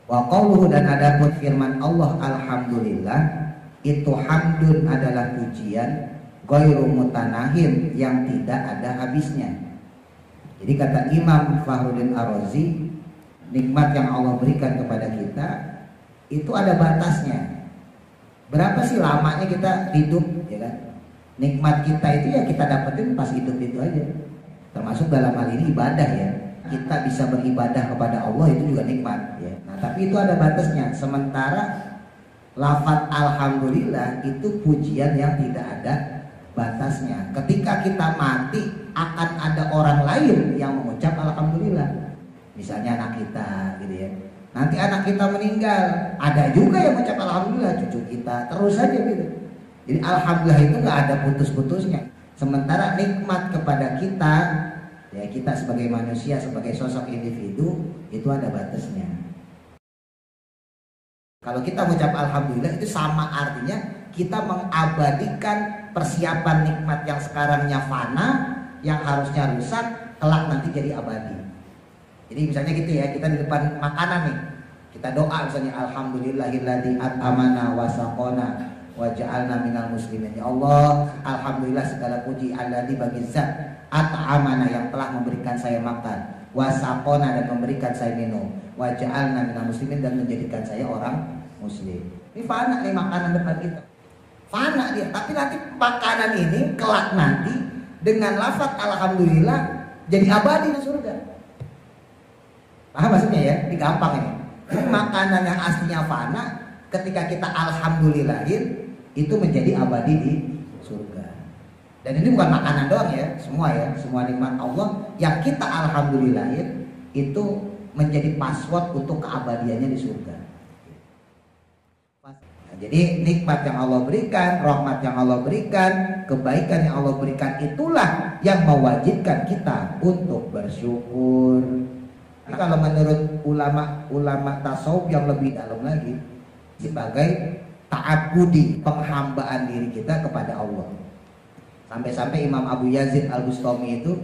Wa qauluhu, dan adapun firman Allah alhamdulillah, itu hamdun adalah pujian ghairu mutanahin, yang tidak ada habisnya. Jadi kata Imam Fakhruddin Ar-Razi, nikmat yang Allah berikan kepada kita itu ada batasnya. Berapa sih lamanya kita hidup, ya kan? Nikmat kita itu ya kita dapetin pas hidup itu aja. Termasuk dalam hal ini ibadah ya. Kita bisa beribadah kepada Allah itu juga nikmat ya. Nah, tapi itu ada batasnya. Sementara lafaz alhamdulillah itu pujian yang tidak ada batasnya. Ketika kita mati akan ada orang lain yang mengucap alhamdulillah. Misalnya anak kita gitu ya. Nanti anak kita meninggal, ada juga yang mengucap alhamdulillah, cucu kita, terus saja gitu. Jadi alhamdulillah itu nggak ada putus-putusnya. Sementara nikmat kepada kita, ya kita sebagai manusia, sebagai sosok individu, itu ada batasnya. Kalau kita mengucap alhamdulillah itu sama artinya kita mengabadikan persiapan nikmat yang sekarangnya fana, yang harusnya rusak, kelak nanti jadi abadi. Jadi misalnya gitu ya, kita di depan makanan nih, kita doa misalnya alhamdulillahilladzi at'amana wa saqona wa ja'alna minal muslimin. Ya Allah, alhamdulillah segala puji alladzi bagi zat at'amana yang telah memberikan saya makan, wa saqona dan memberikan saya minum, wa ja'alna minal muslimin dan menjadikan saya orang muslim. Ini fana nih makanan depan kita. Fana dia, tapi nanti makanan ini kelak nanti dengan lafaz alhamdulillah jadi abadi di surga. Paham maksudnya ya? Ini gampang ini. Makanan yang aslinya fana, ketika kita alhamdulillahin, itu menjadi abadi di surga. Dan ini bukan makanan doang ya, semua ya, semua nikmat Allah yang kita alhamdulillahin itu menjadi password untuk keabadiannya di surga. Nah, jadi nikmat yang Allah berikan, rahmat yang Allah berikan, kebaikan yang Allah berikan, itulah yang mewajibkan kita untuk bersyukur. Kalau menurut ulama tasawuf yang lebih dalam lagi, sebagai ta'abbudi, penghambaan diri kita kepada Allah. Sampai-sampai Imam Abu Yazid Al-Bustami itu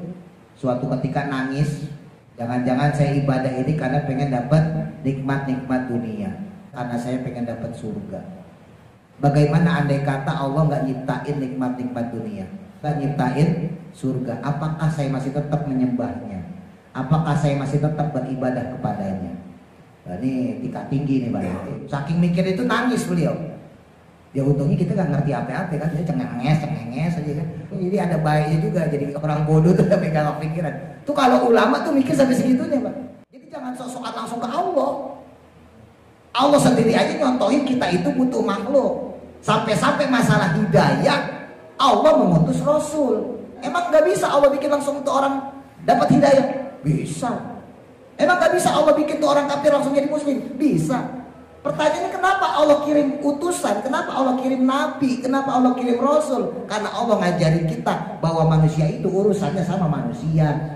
suatu ketika nangis, jangan-jangan saya ibadah ini karena pengen dapat nikmat-nikmat dunia, karena saya pengen dapat surga. Bagaimana andai kata Allah nggak nyiptain nikmat-nikmat dunia, nggak nyiptain surga, apakah saya masih tetap menyembahnya? Apakah saya masih tetap beribadah kepadanya? Nah, ini tingkat tinggi nih Pak. Saking mikir itu nangis beliau. Ya untungnya kita nggak ngerti apa-apa kan, dia cengenges aja kan. Jadi ada baiknya juga, jadi orang bodoh tuh tapi nggak kepikiran. Tuh kalau ulama tuh mikir sampai segitunya Pak. Jadi jangan sok-sokan langsung ke Allah. Allah sendiri aja nyontohin kita itu butuh makhluk. Sampai-sampai masalah hidayah, Allah mengutus Rasul. Emang nggak bisa Allah bikin langsung untuk orang dapat hidayah? Bisa. Emang gak bisa Allah bikin tuh orang kafir langsung jadi muslim? Bisa. Pertanyaannya kenapa Allah kirim utusan? Kenapa Allah kirim nabi? Kenapa Allah kirim rasul? Karena Allah ngajarin kita bahwa manusia itu urusannya sama manusia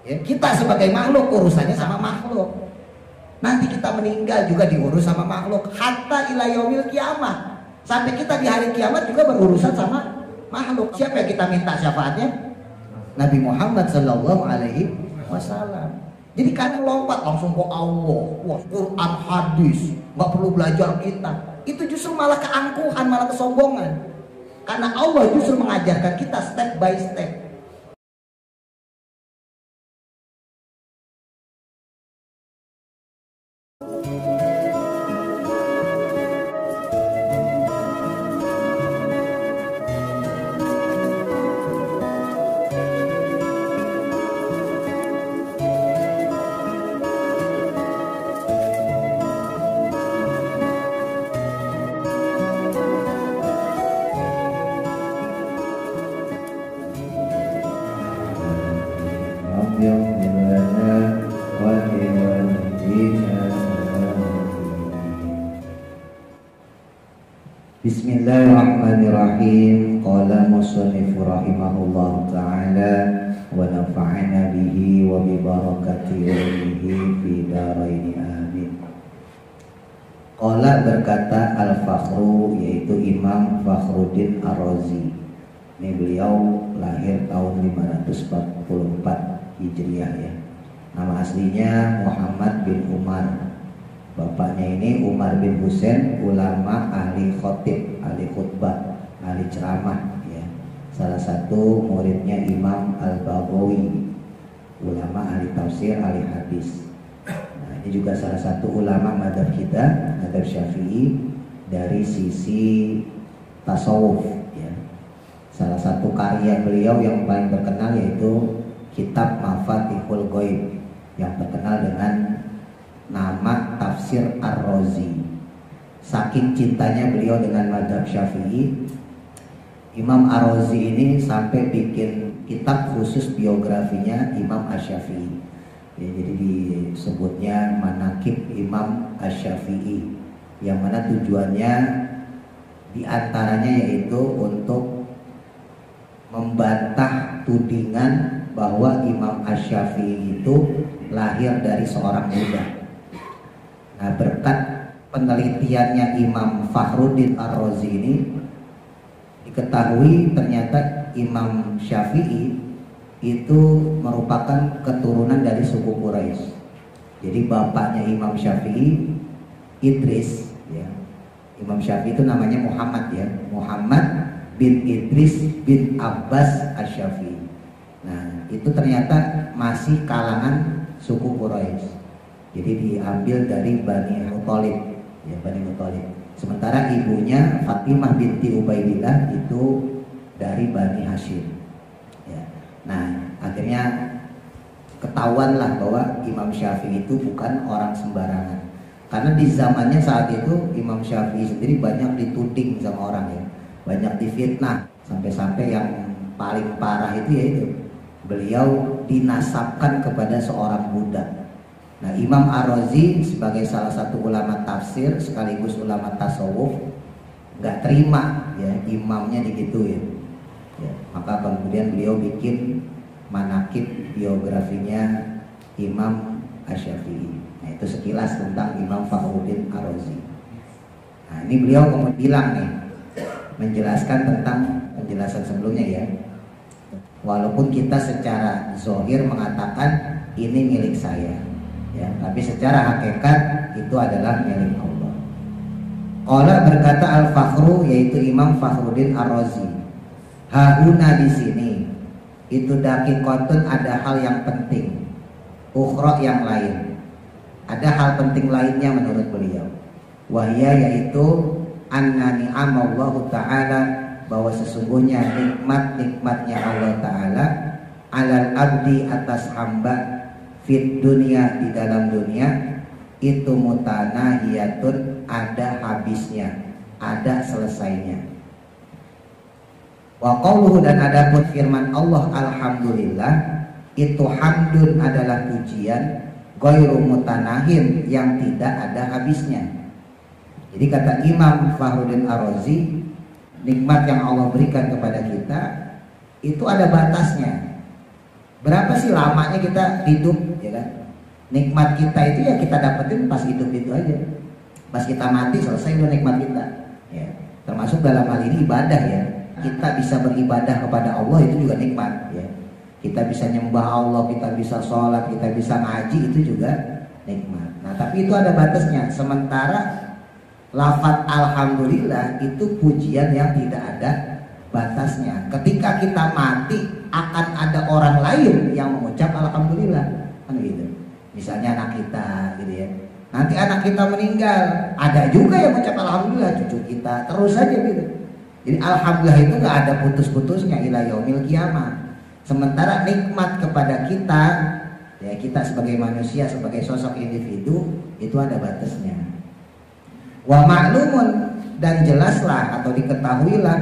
ya, kita sebagai makhluk urusannya sama makhluk. Nanti kita meninggal juga diurus sama makhluk. Hatta ila yaumil kiamah, sampai kita di hari kiamat juga berurusan sama makhluk. Siapa yang kita minta syafaatnya? Nabi Muhammad Sallallahu Alaihi Wasallam. Jadi kan lompat langsung ke Allah, wah Quran hadis, nggak perlu belajar kitab. Itu justru malah keangkuhan, malah kesombongan. Karena Allah justru mengajarkan kita step by step. Bismillahirrahmanirrahim. Qala musannif rahimahullah ta'ala wa nafa'ana bihi wa bi barakati ilmihi fi daraini amin. Qala berkata Al-Fakhru, yaitu Imam Fakhruddin Ar-Razi. Ini beliau lahir tahun 544 Hijriah ya. Nama aslinya Muhammad bin Umar Bapaknya ini Umar bin Husain, ulama ahli khotib, ahli khutbah, ahli ceramah ya. Salah satu muridnya Imam Al-Baghawi, ulama ahli tafsir, ahli hadis. Nah, ini juga salah satu ulama madzhab kita, madzhab Syafi'i dari sisi tasawuf ya. Salah satu karya beliau yang paling terkenal yaitu kitab Mafatihul Ghaib yang terkenal dengan nama Tafsir Ar-Razi. Saking cintanya beliau dengan madzhab Syafi'i, Imam Ar-Razi ini sampai bikin kitab khusus biografinya Imam Asy-Syafi'i ya, jadi disebutnya Manaqib Imam Asy-Syafi'i, yang mana tujuannya diantaranya yaitu untuk membantah tudingan bahwa Imam Asy-Syafi'i itu lahir dari seorang budak. Nah, berkat penelitiannya Imam Fakhruddin Ar-Razi ini diketahui ternyata Imam Syafi'i itu merupakan keturunan dari suku Quraisy. Jadi bapaknya Imam Syafi'i Idris ya. Imam Syafi'i itu namanya Muhammad ya, Muhammad bin Idris bin Abbas Asy-Syafi'i. Nah, itu ternyata masih kalangan suku Quraisy. Jadi diambil dari Bani Muthalib ya, Bani Muthalib. Sementara ibunya Fatimah binti Ubaidillah itu dari Bani Hashim ya. Nah, akhirnya ketahuanlah bahwa Imam Syafi'i itu bukan orang sembarangan. Karena di zamannya saat itu Imam Syafi'i sendiri banyak dituding sama orang ya, banyak difitnah, sampai-sampai yang paling parah itu yaitu beliau dinasabkan kepada seorang budak. Nah, Imam Ar-Razi sebagai salah satu ulama tafsir sekaligus ulama tasawuf nggak terima ya imamnya digituin ya, maka kemudian beliau bikin manaqib biografinya Imam Asy-Syafi'i. Nah, itu sekilas tentang Imam Fakhruddin Ar-Razi. Nah, ini beliau kemudian bilang nih, menjelaskan tentang penjelasan sebelumnya ya, walaupun kita secara zahir mengatakan ini milik saya ya, tapi secara hakikat itu adalah milik Allah. Qala berkata Al-Fakhru, yaitu Imam Fakhruddin Ar-Razi, hauna di sini itu daqiqatun, ada hal yang penting, ukhra yang lain, ada hal penting lainnya menurut beliau. Wahya yaitu anna ni'amallahu ta'ala, bahwa sesungguhnya nikmat-nikmatnya Allah Ta'ala alal abdi, atas hamba, fit dunia, di dalam dunia, itu mutanahiyatun, ada habisnya, ada selesainya. Wa qauluhu, dan adapun firman Allah alhamdulillah, itu hamdun adalah pujian, ghairu mutanahin, yang tidak ada habisnya. Jadi kata Imam Fakhruddin Ar-Razi, nikmat yang Allah berikan kepada kita itu ada batasnya. Berapa sih lamanya kita hidup ya kan? Nikmat kita itu ya kita dapetin pas hidup itu aja. Pas kita mati selesai udah nikmat kita ya. Termasuk dalam hal ini ibadah ya. Kita bisa beribadah kepada Allah itu juga nikmat ya. Kita bisa nyembah Allah, kita bisa sholat, kita bisa ngaji, itu juga nikmat. Nah, tapi itu ada batasnya. Sementara lafaz alhamdulillah itu pujian yang tidak ada batasnya. Ketika kita mati akan ada orang lain yang mengucap alhamdulillah, kan gitu. Misalnya anak kita gitu ya. Nanti anak kita meninggal, ada juga yang mengucap alhamdulillah, cucu kita, terus saja gitu. Jadi alhamdulillah itu nggak ada putus-putusnya ila yaumil qiyamah. Sementara nikmat kepada kita, ya kita sebagai manusia, sebagai sosok individu, itu ada batasnya. Wa ma'lumun, dan jelaslah atau diketahuilah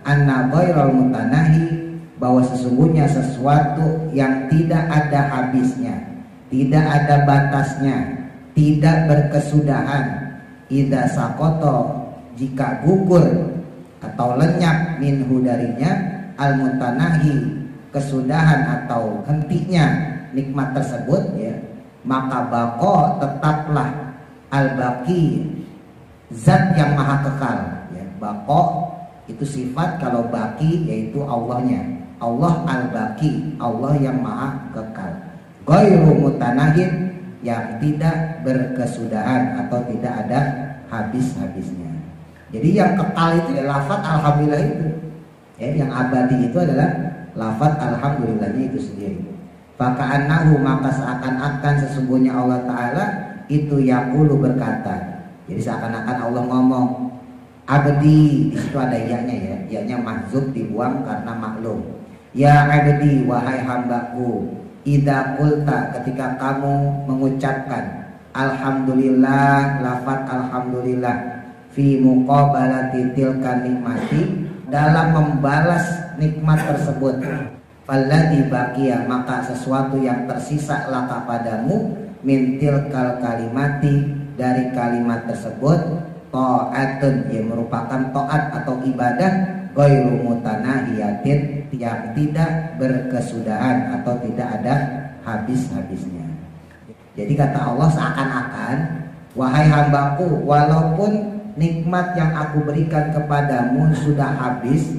anna ghairal mutanahi, bahwa sesungguhnya sesuatu yang tidak ada habisnya, tidak ada batasnya, tidak berkesudahan, idza saqata, jika gugur atau lenyap minhu darinya, al mutanahi, kesudahan atau hentinya nikmat tersebut ya, maka baqa, tetaplah al baqi, zat yang maha kekal ya. Baqa itu sifat, kalau baqi yaitu Allahnya, Allah al-baqi, Allah yang maha kekal. Ghairu mutanahin, yang tidak berkesudahan atau tidak ada habis-habisnya. Jadi yang kekal itu ya lafaz alhamdulillah itu. Yang abadi itu adalah lafaz alhamdulillahnya itu sendiri. Faka'annahu, maka seakan-akan sesungguhnya Allah Ta'ala itu yaqulu berkata. Jadi seakan-akan Allah ngomong abdi, di situ ada ya-nya ya. Ya-nya mahzuf dibuang karena maklum. Ya abdi, wahai hambaku, idza qulta, ketika kamu mengucapkan alhamdulillah, lafaz alhamdulillah fi muqabalati tilka nikmati, dalam membalas nikmat tersebut, falladzi baqiya, maka sesuatu yang tersisa laka padamu, min tilkal kalimati, dari kalimat tersebut, ta'atun, yang merupakan taat atau ibadah, ghairu mutanahiyatin, yang tidak berkesudahan atau tidak ada habis-habisnya. Jadi kata Allah seakan-akan, wahai hambaku, walaupun nikmat yang aku berikan kepadamu sudah habis,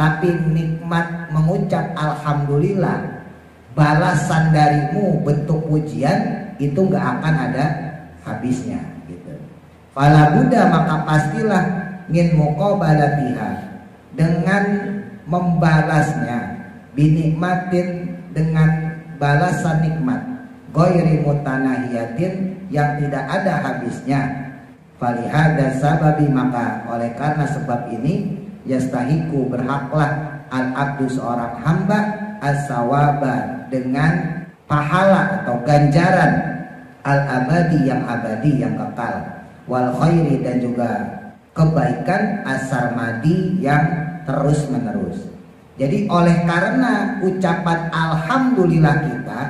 tapi nikmat mengucap alhamdulillah, balasan darimu bentuk pujian, itu gak akan ada habisnya gitu. Fala budda, maka pastilah min muqabalatiha, dengan membalasnya, binikmatin, dengan balasan nikmat, ghairi mutanahiyatin, yang tidak ada habisnya. Falihada sababi, maka oleh karena sebab ini, yastahiku, berhaklah al-abdu, seorang hamba, as-sawaba, dengan pahala atau ganjaran al-abadi, yang abadi, yang kekal, wal khairi, dan juga kebaikan as-sarmadi, yang terus menerus. Jadi oleh karena ucapan alhamdulillah kita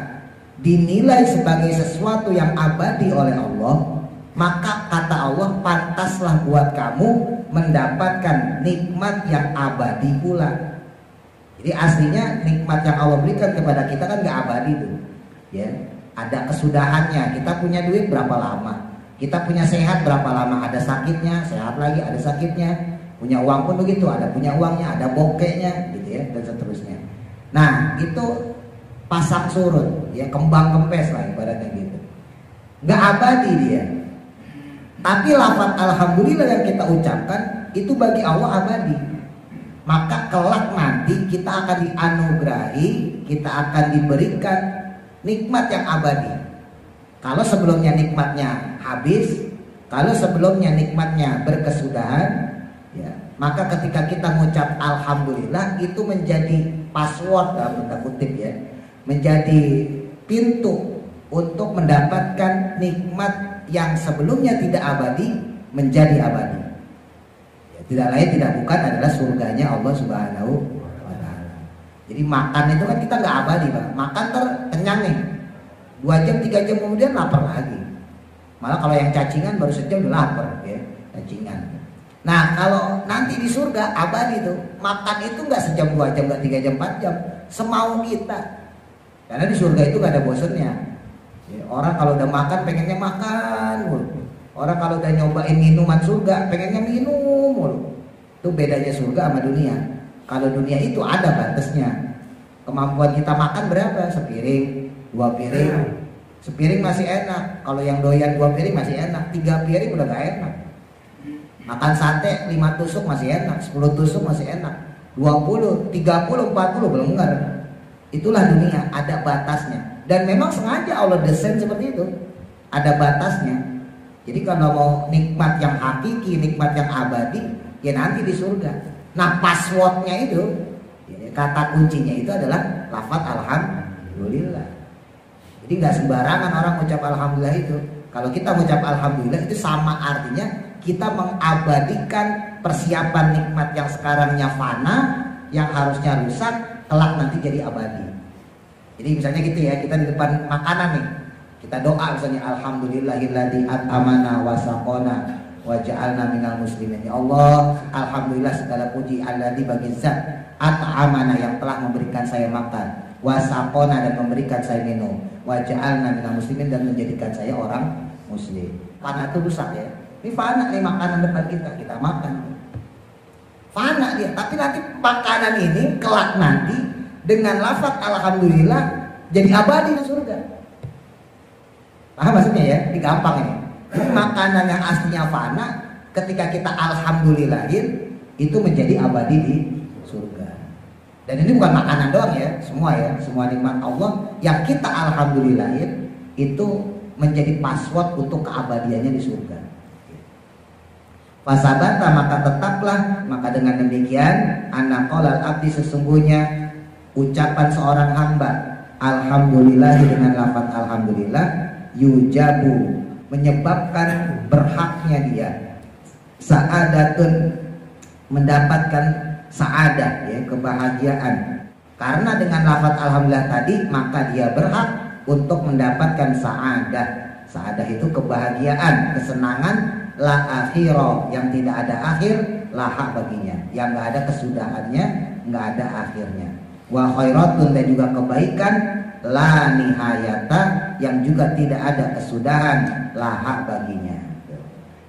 dinilai sebagai sesuatu yang abadi oleh Allah, maka kata Allah, pantaslah buat kamu mendapatkan nikmat yang abadi pula. Jadi aslinya nikmat yang Allah berikan kepada kita kan gak abadi tuh, ya. Ada kesudahannya. Kita punya duit berapa lama, kita punya sehat berapa lama, ada sakitnya, sehat lagi, ada sakitnya. Punya uang pun begitu, ada punya uangnya, ada bokeknya, gitu ya, dan seterusnya. Nah itu pasang surut, ya, kembang kempes lah ibaratnya gitu. Gak abadi dia. Tapi lafaz alhamdulillah yang kita ucapkan itu bagi Allah abadi. Maka kelak nanti kita akan dianugerahi, kita akan diberikan nikmat yang abadi. Kalau sebelumnya nikmatnya habis, kalau sebelumnya nikmatnya berkesudahan, ya, maka ketika kita mengucap alhamdulillah itu menjadi password dalam tanda kutip, ya, menjadi pintu untuk mendapatkan nikmat yang sebelumnya tidak abadi menjadi abadi. Ya, tidak lain tidak bukan adalah surganya Allah Subhanahu wa Ta'ala. Jadi makan itu kan kita nggak abadi, Pak. Makan kenyang nih, 2 jam 3 jam kemudian lapar lagi. Malah kalau yang cacingan baru sejam udah lapar, ya, cacingan. Nah kalau nanti di surga abadi tuh, makan itu nggak sejam 2 jam, nggak 3 jam 4 jam, semau kita. Karena di surga itu nggak ada bosennya. Ya, orang kalau udah makan pengennya makan mulu. Orang kalau udah nyobain minuman surga pengennya minum mulu. Itu bedanya surga sama dunia. Kalau dunia itu ada batasnya. Kemampuan kita makan berapa? Sepiring, 2 piring. Sepiring masih enak. Kalau yang doyan 2 piring masih enak. 3 piring udah gak enak. Makan sate 5 tusuk masih enak, 10 tusuk masih enak, 20, 30, 40 belenggar. Itulah dunia, ada batasnya. Dan memang sengaja Allah desain seperti itu, ada batasnya. Jadi kalau mau nikmat yang hakiki, nikmat yang abadi, ya nanti di surga. Nah passwordnya itu, ya, kata kuncinya itu adalah lafaz alhamdulillah. Jadi nggak sembarangan orang ucap alhamdulillah itu. Kalau kita mengucap alhamdulillah itu sama artinya kita mengabadikan persiapan nikmat yang sekarangnya fana, yang harusnya rusak, kelak nanti jadi abadi. Jadi misalnya gitu ya, kita di depan makanan nih, kita doa misalnya alhamdulillahilladzi at'amana wa saqona wa ja'alna minal muslimin. Ya Allah, alhamdulillah segala puji alladzi bagi zat at'amana, yang telah memberikan saya makan, wa saqona, dan memberikan saya minum, wa ja'alna minal muslimin, dan menjadikan saya orang muslim. Fana itu rusak ya. Ini fana nih makanan depan kita makan. Fana dia, tapi nanti makanan ini kelak nanti dengan lafaz alhamdulillah jadi abadi di surga. Paham maksudnya ya? Ini gampang ini. Makanan yang aslinya fana, ketika kita alhamdulillahin, itu menjadi abadi di surga. Dan ini bukan makanan doang ya, semua nikmat Allah yang kita alhamdulillahin itu menjadi password untuk keabadiannya di surga. Fasabata, maka tetaplah, maka dengan demikian anaqalal abdi, sesungguhnya ucapan seorang hamba alhamdulillah dengan lafaz alhamdulillah yujabu, menyebabkan berhaknya dia sa'adatun, mendapatkan sa'adah ya, kebahagiaan. Karena dengan lafaz alhamdulillah tadi maka dia berhak untuk mendapatkan sa'adah. Sa'adah itu kebahagiaan, kesenangan, la akhirah, yang tidak ada akhir, laha baginya, yang nggak ada kesudahannya, nggak ada akhirnya. Wa khairatun, dan juga kebaikan, la nihayata, yang juga tidak ada kesudahan, laha baginya.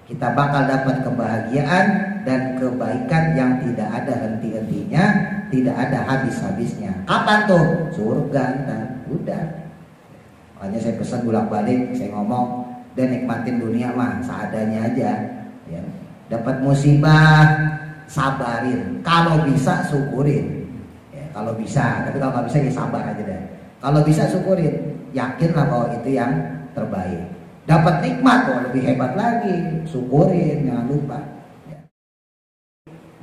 Kita bakal dapat kebahagiaan dan kebaikan yang tidak ada henti-hentinya, tidak ada habis-habisnya. Kapan tuh? Surga ntar. Udah. Makanya saya pesan bolak-balik, saya ngomong, dan nikmatin dunia mah seadanya aja. Ya. Dapat musibah, sabarin. Kalau bisa syukurin. Ya, kalau bisa, tapi kalau nggak bisa ya sabar aja deh. Kalau bisa syukurin, yakinlah bahwa itu yang terbaik. Dapat nikmat, oh lebih hebat lagi, syukurin, jangan lupa. Ya.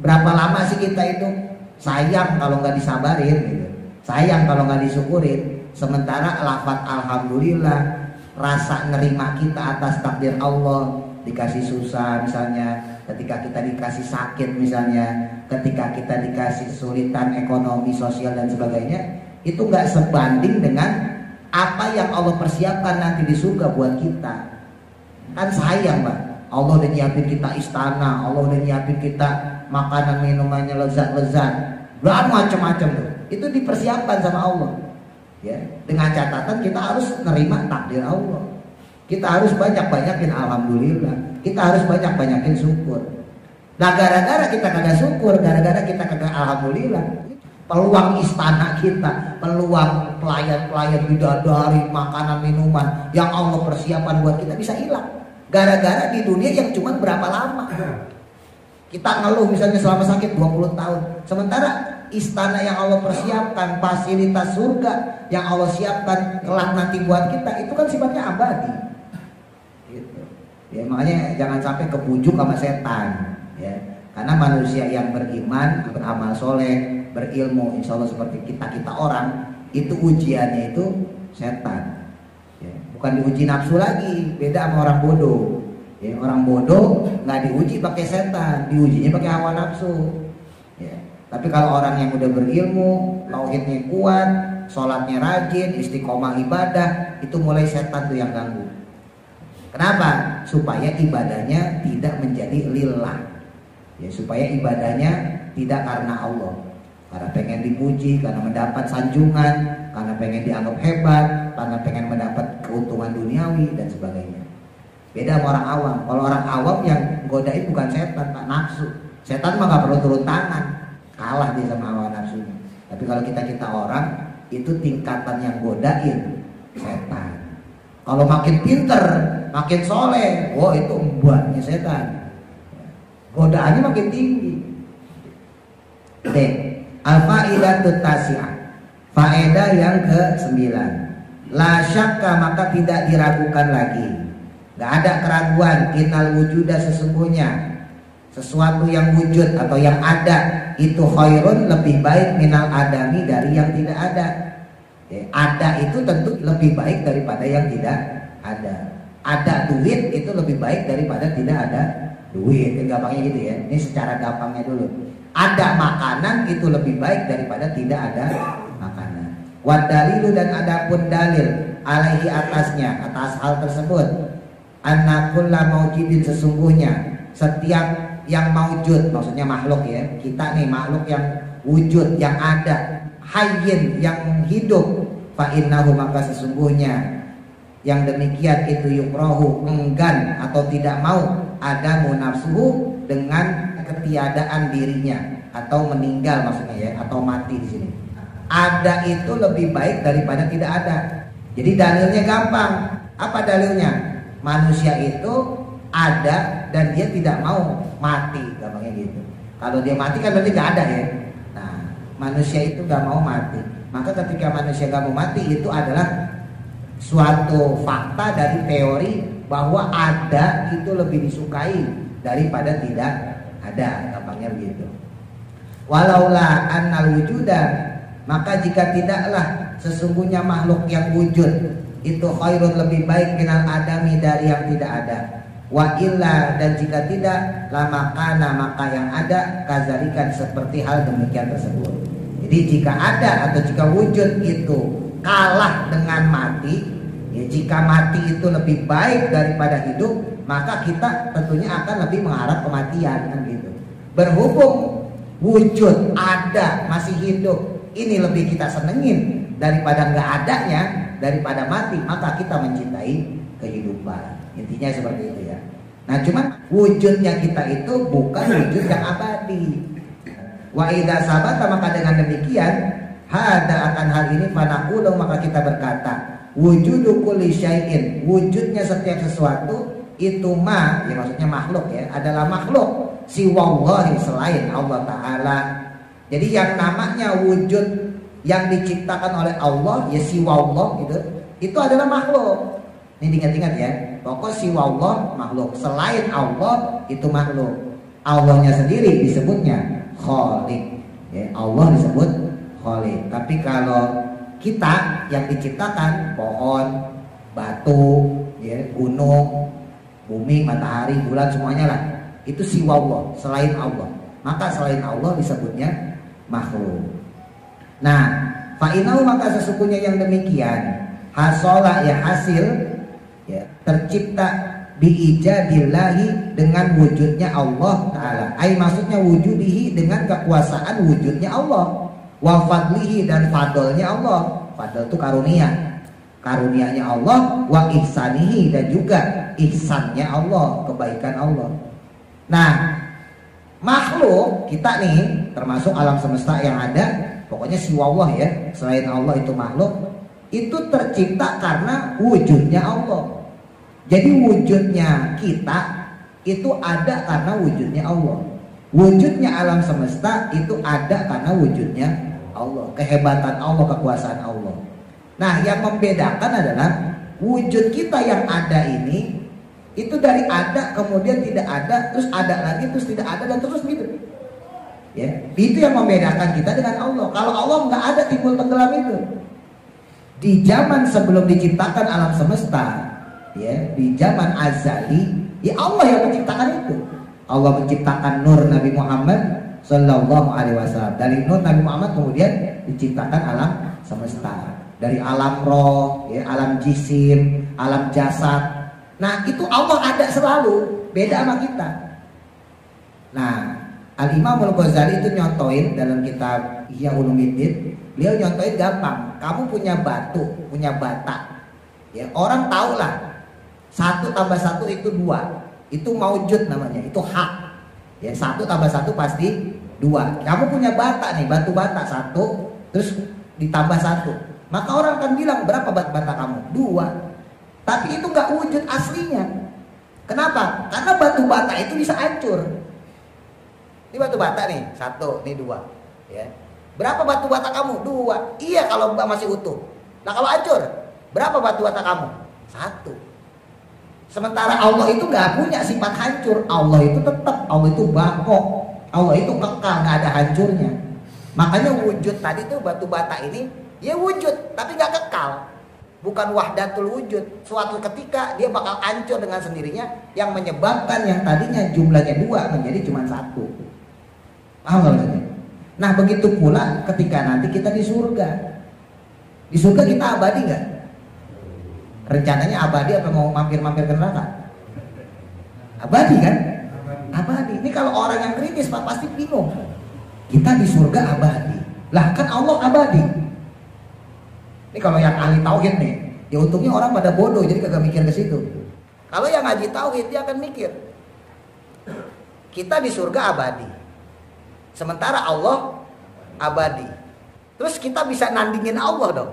Berapa lama sih kita itu sayang kalau nggak disabarin, gitu. Sayang kalau nggak disyukurin. Sementara lafaz alhamdulillah, rasa nerima kita atas takdir Allah, dikasih susah misalnya, ketika kita dikasih sakit misalnya, ketika kita dikasih kesulitan ekonomi, sosial dan sebagainya, itu nggak sebanding dengan apa yang Allah persiapkan nanti di surga buat kita. Kan sayang Pak, Allah udah nyiapin kita istana, Allah udah nyiapin kita makanan minumannya lezat-lezat, macam-macam tuh. Itu dipersiapkan sama Allah. Ya, dengan catatan kita harus nerima takdir Allah. Kita harus banyak-banyakin alhamdulillah. Kita harus banyak-banyakin syukur. Nah gara-gara kita kagak syukur, gara-gara kita kagak alhamdulillah, peluang istana kita, peluang pelayan-pelayan bidadari, makanan minuman yang Allah persiapkan buat kita bisa hilang. Gara-gara di dunia yang cuma berapa lama. Kita ngeluh misalnya selama sakit 20 tahun. Sementara istana yang Allah persiapkan, fasilitas surga yang Allah siapkan kelak nanti buat kita, itu kan sifatnya abadi. Gitu. Ya, makanya jangan sampai kebujuk sama setan. Ya. Karena manusia yang beriman, beramal soleh, berilmu, insya Allah seperti kita orang, itu ujiannya itu setan. Ya. Bukan diuji nafsu lagi, beda sama orang bodoh. Ya, orang bodoh nggak diuji pakai setan, diujinya pakai hawa nafsu. Ya. Tapi kalau orang yang udah berilmu, tauhidnya kuat, sholatnya rajin, istiqomah ibadah, itu mulai setan tuh yang ganggu. Kenapa? Supaya ibadahnya tidak menjadi lillah. Ya, supaya ibadahnya tidak karena Allah, karena pengen dipuji, karena mendapat sanjungan, karena pengen dianggap hebat, karena pengen mendapat keuntungan duniawi dan sebagainya. Beda sama orang awam. Kalau orang awam yang godain bukan setan, Pak, nafsu. Setan mah gak perlu turun tangan, kalah dia sama hawa nafsunya. Tapi kalau kita orang, itu tingkatan yang godain setan. Kalau makin pinter, makin soleh, wah itu membuatnya setan. Godaannya makin tinggi. D. Al-fa'idatut tasi'ah, faedah yang ke-9. La syakka, maka tidak diragukan lagi, gak ada keraguan, innal wujuda, sesungguhnya sesuatu yang wujud atau yang ada itu khairun, lebih baik, minal adami, dari yang tidak ada. Ada itu tentu lebih baik daripada yang tidak ada. Ada duit itu lebih baik daripada tidak ada duit. Gampangnya gitu ya. Ini secara gampangnya dulu. Ada makanan itu lebih baik daripada tidak ada makanan. Wadalilu, dan adapun dalil alaihi, atasnya, atas hal tersebut, anna kulla maujidin, sesungguhnya setiap yang maujud, maksudnya makhluk ya, kita nih makhluk yang wujud, yang ada, hayyin, yang hidup, fa innahu, maka sesungguhnya yang demikian itu yukrahu, enggan atau tidak mau, adamu nafsuhu, dengan ketiadaan dirinya, atau meninggal maksudnya ya, atau mati di sini. Ada itu lebih baik daripada tidak ada. Jadi dalilnya gampang. Apa dalilnya? Manusia itu ada dan dia tidak mau mati, gampangnya gitu. Kalau dia mati kan berarti nggak ada ya. Nah, manusia itu nggak mau mati. Maka ketika manusia nggak mau mati itu adalah suatu fakta dari teori bahwa ada itu lebih disukai daripada tidak ada, gampangnya begitu. Walaula annal wujuda, maka jika tidaklah sesungguhnya makhluk yang wujud itu khairun lebih baik minal adami dari yang tidak ada. Wa illa, dan jika tidak lama kana, maka yang ada kazalikan seperti hal demikian tersebut. Jadi jika ada atau jika wujud itu kalah dengan mati, ya jika mati itu lebih baik daripada hidup, maka kita tentunya akan lebih mengharap kematian kan gitu. Berhubung wujud ada masih hidup ini lebih kita senengin daripada nggak adanya, daripada mati, maka kita mencintai kehidupan. Intinya seperti itu ya. Nah cuman wujudnya kita itu bukan wujud yang abadi. Wa idza sabata, maka dengan demikian hada akan hal ini fanaqulu, maka kita berkata wujudu kulli syai'in, wujudnya setiap sesuatu itu ma, ya maksudnya makhluk ya, adalah makhluk siwallahi, selain Allah Ta'ala. Jadi yang namanya wujud yang diciptakan oleh Allah ya siwallah gitu, itu adalah makhluk. Ini diingat-ingat ya, pokok siwallah makhluk, selain Allah itu makhluk. Allahnya sendiri disebutnya Khaliq ya, Allah disebut Khaliq. Tapi kalau kita yang diciptakan pohon, batu ya, gunung, bumi, matahari, bulan, semuanya lah itu siwallah, selain Allah. Maka selain Allah disebutnya makhluk. Nah, fa'inau, maka sesungguhnya yang demikian hasola ya hasil ya, tercipta biijadillahi dengan wujudnya Allah Ta'ala. Ay maksudnya wujudihi dengan kekuasaan wujudnya Allah, wa fadlihi, dan fadlnya Allah. Fadl itu karunia, karunianya Allah, wa ihsanihi, dan juga ihsannya Allah, kebaikan Allah. Nah, makhluk kita nih termasuk alam semesta yang ada, pokoknya siwallah ya, selain Allah itu makhluk, itu tercipta karena wujudnya Allah. Jadi wujudnya kita itu ada karena wujudnya Allah. Wujudnya alam semesta itu ada karena wujudnya Allah, kehebatan Allah, kekuasaan Allah. Nah, yang membedakan adalah wujud kita yang ada ini itu dari ada kemudian tidak ada, terus ada lagi, terus tidak ada, dan terus gitu. Ya, itu yang membedakan kita dengan Allah. Kalau Allah nggak ada timbul tenggelam itu. Di zaman sebelum diciptakan alam semesta, ya, di zaman azali, ya Allah yang menciptakan itu. Allah menciptakan nur Nabi Muhammad Sallallahu Alaihi Wasallam. Dari nur Nabi Muhammad kemudian diciptakan alam semesta. Dari alam roh, ya, alam jisim, alam jasad. Nah itu Allah ada selalu, beda sama kita. Nah Al-Imam Al-Ghazali itu nyontoin dalam kitab Ihya Ulumuddin, beliau nyontoin gampang. Kamu punya batu, punya bata, ya, orang tahu lah 1 tambah 1 itu 2, itu maujud namanya, itu hak ya, 1 tambah 1 pasti 2. Kamu punya bata nih, batu bata 1 terus ditambah 1, maka orang akan bilang berapa bata kamu? 2. Tapi itu nggak wujud aslinya. Kenapa? Karena batu bata itu bisa hancur. Ini batu bata nih 1, ini 2 ya. Berapa batu bata kamu? 2. Iya kalau masih utuh. Nah kalau hancur, berapa batu bata kamu? 1. Sementara Allah itu nggak punya sifat hancur. Allah itu tetap, Allah itu bako, Allah itu kekal, nggak ada hancurnya. Makanya wujud tadi tuh batu bata ini, ya wujud tapi nggak kekal. Bukan wahdatul wujud. Suatu ketika dia bakal hancur dengan sendirinya, yang menyebabkan yang tadinya jumlahnya 2 menjadi cuma 1. Paham nggak maksudnya? Nah begitu pula ketika nanti kita di surga. Di surga kita abadi nggak? Rencananya abadi apa mau mampir-mampir ke neraka? Abadi kan? Abadi. Ini kalau orang yang kritis Pak pasti bingung. Kita di surga abadi. Lah kan Allah abadi. Ini kalau yang ahli tauhid nih, ya untungnya orang pada bodoh jadi kagak mikir ke situ. Kalau yang ngaji tauhid dia akan mikir. Kita di surga abadi. Sementara Allah abadi. Terus kita bisa nandingin Allah dong.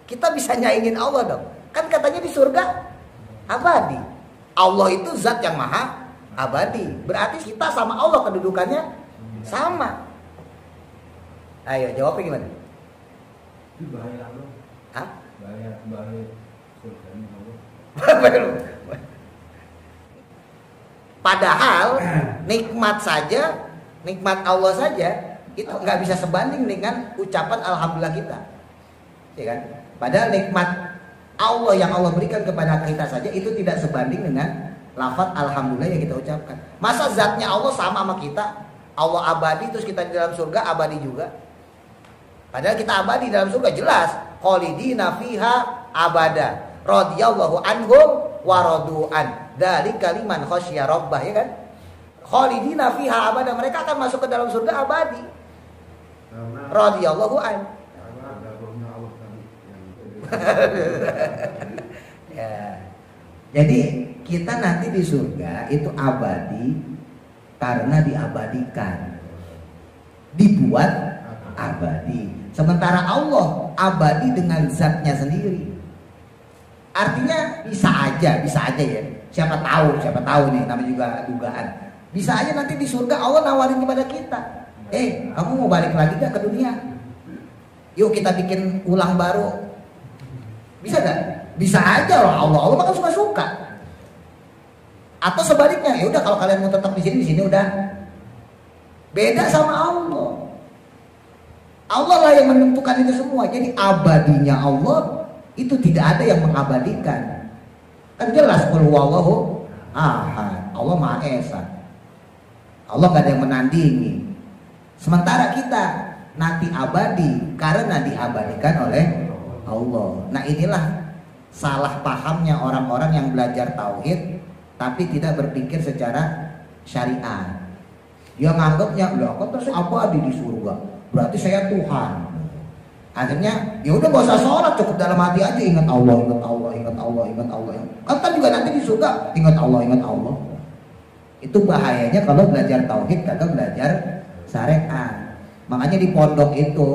Kita bisa nyaingin Allah dong. Kan katanya di surga abadi. Allah itu zat yang maha abadi. Berarti kita sama Allah kedudukannya sama. Ayo jawabnya gimana? Itu bahaya Allah. Hah? Bahaya surganya Allah. Padahal nikmat saja, nikmat Allah saja itu nggak bisa sebanding dengan ucapan alhamdulillah kita, ya kan? Padahal nikmat Allah yang Allah berikan kepada kita saja itu tidak sebanding dengan lafaz alhamdulillah yang kita ucapkan. Masa zatnya Allah sama kita, Allah abadi terus kita di dalam surga abadi juga? Padahal kita abadi dalam surga jelas, khalidina fiha abada, radhiyallahu anhum wa radu'an. Dzalika liman khasyya rabbah, ya kan? Khalidina fiha abada, mereka akan masuk ke dalam surga abadi. Radhiyallahu an. Ya. Jadi kita nanti di surga itu abadi karena diabadikan. Dibuat abadi. Sementara Allah abadi dengan zatnya sendiri. Artinya bisa aja ya. Siapa tahu nih, namanya juga dugaan. Bisa aja nanti di surga Allah nawarin kepada kita. Kamu mau balik lagi gak ke dunia? Yuk kita bikin ulang baru. Bisa gak? Bisa aja loh Allah. Allah kan suka-suka. Atau sebaliknya, ya udah kalau kalian mau tetap di sini udah. Beda sama Allah. Allah lah yang menentukan itu semua. Jadi abadinya Allah itu tidak ada yang mengabadikan. Kan jelas qul huwallahu ahad. Allah Maha Esa. Allah gak ada yang menandingi. Sementara kita nanti abadi karena diabadikan oleh Allah. Nah inilah salah pahamnya orang-orang yang belajar tauhid tapi tidak berpikir secara syariat. Dia nganggapnya, loh kok terus abadi di surga? Berarti saya Tuhan. Akhirnya ya udah gak usah sholat, cukup dalam hati aja ingat Allah, ingat Allah, ingat Allah, ingat Allah. Kan juga nanti di surga ingat Allah, ingat Allah. Itu bahayanya kalau belajar tauhid kagak belajar syariat. Makanya di pondok itu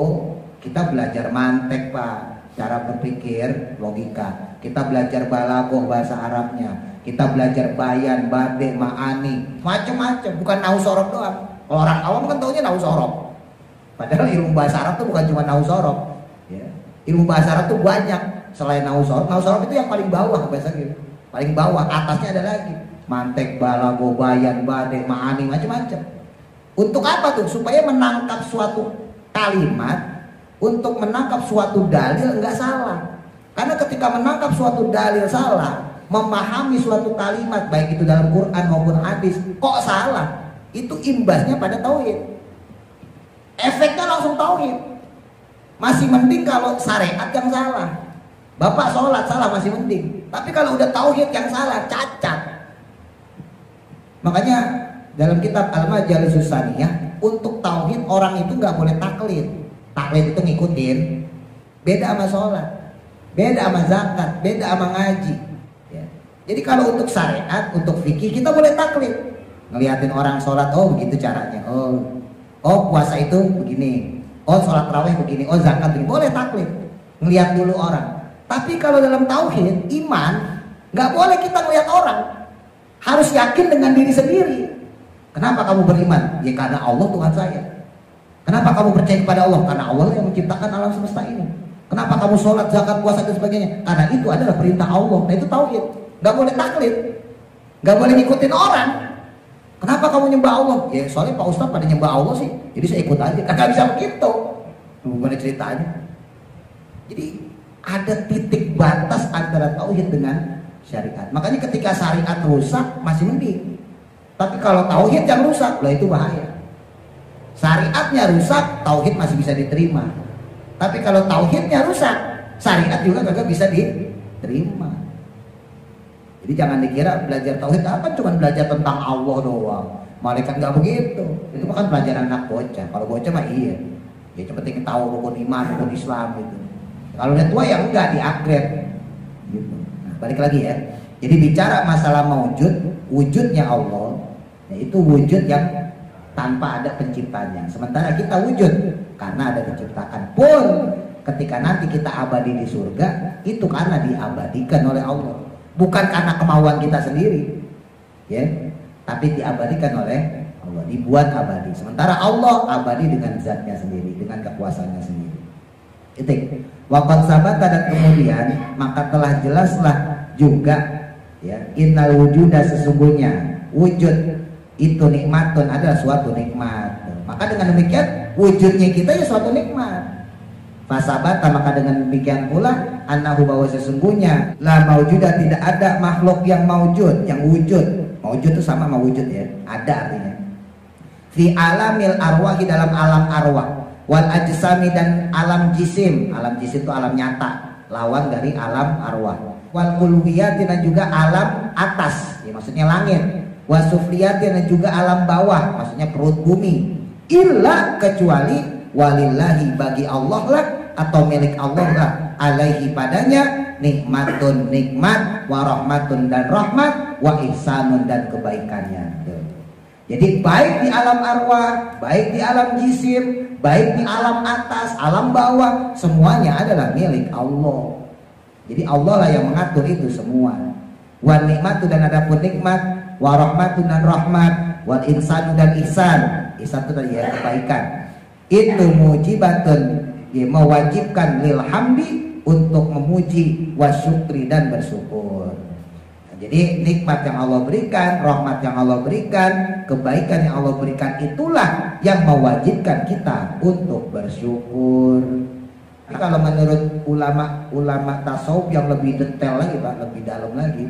kita belajar mantek Pak, cara berpikir, logika. Kita belajar balaghah bahasa Arabnya. Kita belajar bayan, bade, ma'ani, macam-macam. Bukan nahu sorob doang. Kalau orang awam kan taunya nahu sorob. Padahal ilmu bahasa Arab itu bukan cuma nahu sorob. Ya. Ilmu bahasa Arab itu banyak selain nahu sorob. Nahu sorob itu yang paling bawah bahasa gitu. Paling bawah, atasnya ada lagi. Mantek, balaghah, bayan, bade, ma'ani, macam-macam. Untuk apa tuh? Supaya menangkap suatu kalimat, untuk menangkap suatu dalil enggak salah. Karena ketika menangkap suatu dalil salah, memahami suatu kalimat baik itu dalam Quran maupun hadis kok salah, itu imbasnya pada tauhid. Efeknya langsung tauhid. Masih mending kalau syariat yang salah. Bapak sholat salah masih mending. Tapi kalau udah tauhid yang salah, cacat. Makanya dalam kitab Al-Majalisus Saniyah, untuk tauhid orang itu nggak boleh taklid. Taklid itu ngikutin. Beda sama sholat, beda sama zakat, beda sama ngaji. Ya. Jadi kalau untuk syariat, untuk fikih kita boleh taklid. Ngeliatin orang sholat, oh begitu caranya. Oh puasa itu begini. Oh sholat tarawih begini. Oh zakat begini. Boleh taklid. Ngeliat dulu orang. Tapi kalau dalam tauhid, iman, nggak boleh kita ngeliat orang. Harus yakin dengan diri sendiri. Kenapa kamu beriman? Ya karena Allah Tuhan saya. Kenapa kamu percaya kepada Allah? Karena Allah yang menciptakan alam semesta ini. Kenapa kamu sholat, zakat, puasa dan sebagainya? Karena itu adalah perintah Allah. Nah itu tauhid. Nggak boleh taklid. Nggak boleh ngikutin orang. Kenapa kamu nyembah Allah? Ya soalnya Pak Ustadz pada nyembah Allah sih. Jadi saya ikut aja. Kagak bisa begitu. Gimana ceritanya? Jadi ada titik batas antara tauhid dengan syariat. Makanya ketika syariat rusak masih mending. Tapi kalau tauhid yang rusak, lah itu bahaya. Syariatnya rusak, tauhid masih bisa diterima. Tapi kalau tauhidnya rusak, syariat juga kagak bisa diterima. Jadi jangan dikira belajar tauhid apa cuma belajar tentang Allah doang. Malaikat nggak begitu. Itu kan pelajaran anak bocah. Kalau bocah mah iya. Ya cuma penting tahu rukun iman, rukun Islam gitu. Kalau udah tua ya enggak di-upgrade. Gitu. Nah, balik lagi ya. Jadi bicara masalah wujudnya Allah, yaitu wujud yang tanpa ada penciptanya. Sementara kita wujud karena ada penciptaan. Pun ketika nanti kita abadi di surga, itu karena diabadikan oleh Allah. bukan karena kemauan kita sendiri, ya, tapi diabadikan oleh Allah, dibuat abadi. Sementara Allah abadi dengan zatnya sendiri, dengan kekuasaannya sendiri. Titik. Waqad sabata, dan kemudian maka telah jelaslah juga, ya, innal wujuda, sesungguhnya wujud itu nikmatun, adalah suatu nikmat. Maka dengan demikian wujudnya kita ya suatu nikmat. Fasabata, maka dengan demikian pula annahu, bahwa sesungguhnya la maujuda, tidak ada makhluk yang maujud, yang wujud. Maujud itu sama sama wujud, ya, ada artinya. Fi alamil arwahi, dalam alam arwah, wal ajsami, dan alam jisim. Alam jisim itu alam nyata, lawan dari alam arwah. Wal ulwiyati, dan juga alam atas, ya, maksudnya langit. Wasufliyati, dan juga alam bawah, maksudnya perut bumi. Illa, kecuali walillahi, bagi Allah lah, atau milik Allah lah, alaihi, padanya, nikmatun, nikmat, wa rahmatun, dan rahmat, wa ihsanun, dan kebaikannya. Jadi baik di alam arwah, baik di alam jisim, baik di alam atas, alam bawah, semuanya adalah milik Allah. Jadi Allah lah yang mengatur itu semua. Wa nikmatu, dan adapun nikmat, wa rahmatun, dan rahmat, wa ihsanu, dan ihsan. Ihsan itu tadi, ya, kebaikan. Itu mujibatun, ya, mewajibkan lil hamdi, untuk memuji, wa syukri, dan bersyukur. Jadi nikmat yang Allah berikan, rahmat yang Allah berikan, kebaikan yang Allah berikan, itulah yang mewajibkan kita untuk bersyukur. Nah, kalau menurut ulama tasawuf yang lebih detail lagi, Pak, lebih dalam lagi,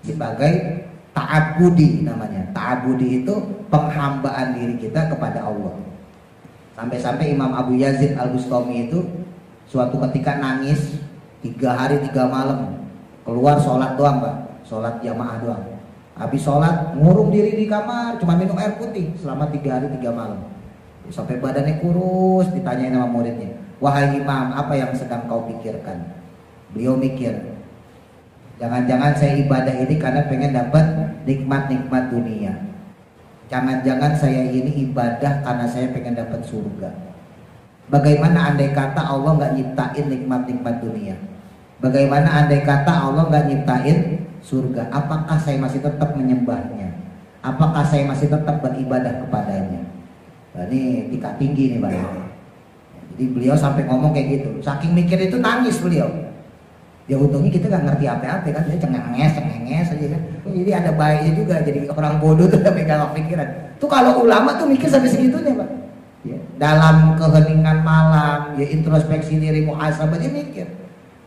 sebagai ta'abudi namanya. Ta'abudi itu penghambaan diri kita kepada Allah. Sampai-sampai Imam Abu Yazid Al-Bustami itu suatu ketika nangis 3 hari 3 malam, keluar sholat doang, Pak. Sholat jamaah doang. Habis sholat ngurung diri di kamar, cuma minum air putih selama 3 hari 3 malam. Sampai badannya kurus, ditanyain sama muridnya, wahai imam, apa yang sedang kau pikirkan? Beliau mikir, jangan-jangan saya ibadah ini karena pengen dapat nikmat-nikmat dunia. Jangan-jangan saya ini ibadah karena saya pengen dapat surga. Bagaimana andai kata Allah nggak nyiptain nikmat-nikmat dunia? Bagaimana andai kata Allah nggak nyiptain surga? Apakah saya masih tetap menyembahnya? Apakah saya masih tetap beribadah kepadanya? Nah, ini tingkat tinggi nih, Pak. Jadi beliau sampai ngomong kayak gitu. Saking mikir itu nangis beliau. Ya untungnya kita nggak ngerti apa-apa kan, dia cengenges aja kan. Jadi ada baiknya juga. Jadi orang bodoh tuh udah megang pikiran. Tuh kalau ulama tuh mikir sampai segitunya, Pak. Ya, dalam keheningan malam, ya introspeksi diri, muhasabah, dia mikir.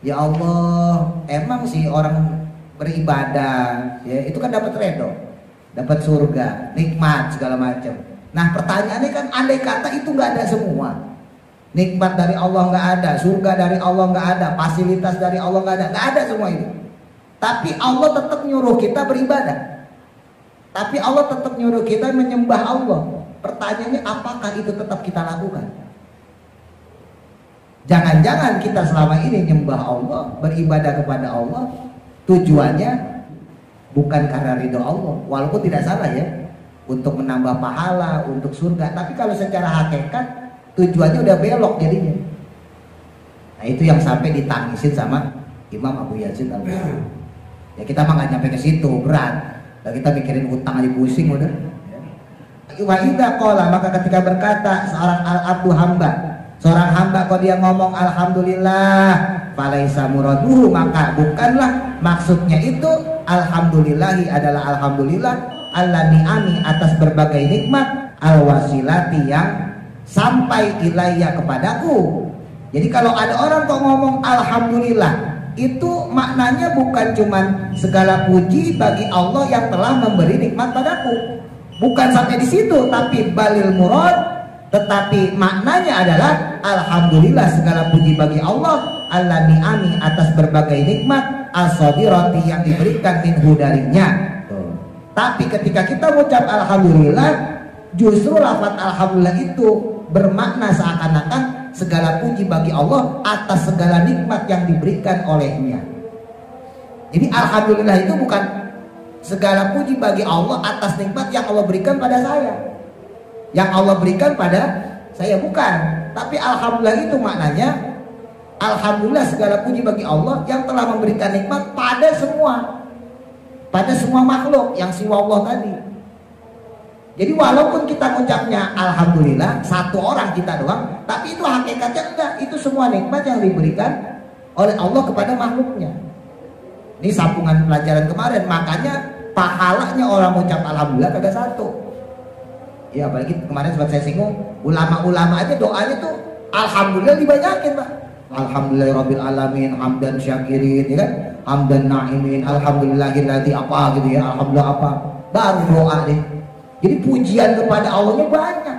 Ya Allah, emang sih orang beribadah, ya itu kan dapat redho, dapat surga, nikmat segala macam. Nah pertanyaannya kan, andai kata itu nggak ada semua, nikmat dari Allah nggak ada, surga dari Allah nggak ada, fasilitas dari Allah nggak ada semua itu. Tapi Allah tetap nyuruh kita beribadah, tapi Allah tetap nyuruh kita menyembah Allah. Pertanyaannya, apakah itu tetap kita lakukan? Jangan-jangan kita selama ini nyembah Allah, beribadah kepada Allah, tujuannya bukan karena ridho Allah, walaupun tidak salah ya, untuk menambah pahala, untuk surga. Tapi kalau secara hakikat tujuannya udah belok jadinya. Nah itu yang sampai ditangisin sama Imam Abu Yazid Al-Bustami. Ya kita mah nggak nyampe ke situ, berat. Nah, kita mikirin utang aja pusing udah. Wa idza qala, maka ketika berkata seorang al-abdu hamba, seorang hamba kalau dia ngomong alhamdulillah, falaisa muraduhu, maka bukanlah maksudnya itu alhamdulillahi adalah alhamdulillah alla ni'ami, atas berbagai nikmat, al-wasilati, yang sampai ilayya kepadaku. Jadi kalau ada orang kok ngomong alhamdulillah, itu maknanya bukan cuman segala puji bagi Allah yang telah memberi nikmat padaku. Bukan sampai di situ, tapi balil murad, tetapi maknanya adalah alhamdulillah, segala puji bagi Allah, alla ni'ami, atas berbagai nikmat, as-sadirati, yang diberikan minhu darinya. Tapi ketika kita mengucap alhamdulillah, justru lafaz alhamdulillah itu bermakna seakan-akan segala puji bagi Allah atas segala nikmat yang diberikan olehnya. Jadi alhamdulillah itu bukan segala puji bagi Allah atas nikmat yang Allah berikan pada saya, yang Allah berikan pada saya, bukan. Tapi alhamdulillah itu maknanya alhamdulillah segala puji bagi Allah yang telah memberikan nikmat pada semua. pada semua makhluk yang siwa Allah tadi. Jadi walaupun kita mengucapnya alhamdulillah satu orang kita doang, tapi itu hakikatnya enggak, itu semua nikmat yang diberikan oleh Allah kepada makhluknya. Ini sambungan pelajaran kemarin, makanya pahalanya orang mengucap alhamdulillah kagak satu. Ya apalagi kemarin sempat saya singgung, ulama-ulama aja doanya tuh alhamdulillah dibanyakin, Pak. Alhamdulillahirabbil alamin, hamdan syakirin, ya kan? Hamdan na'imin, alhamdulillahilladzi apa gitu ya, alhamdulillah apa. Baru doa deh. Jadi pujian kepada Allahnya banyak.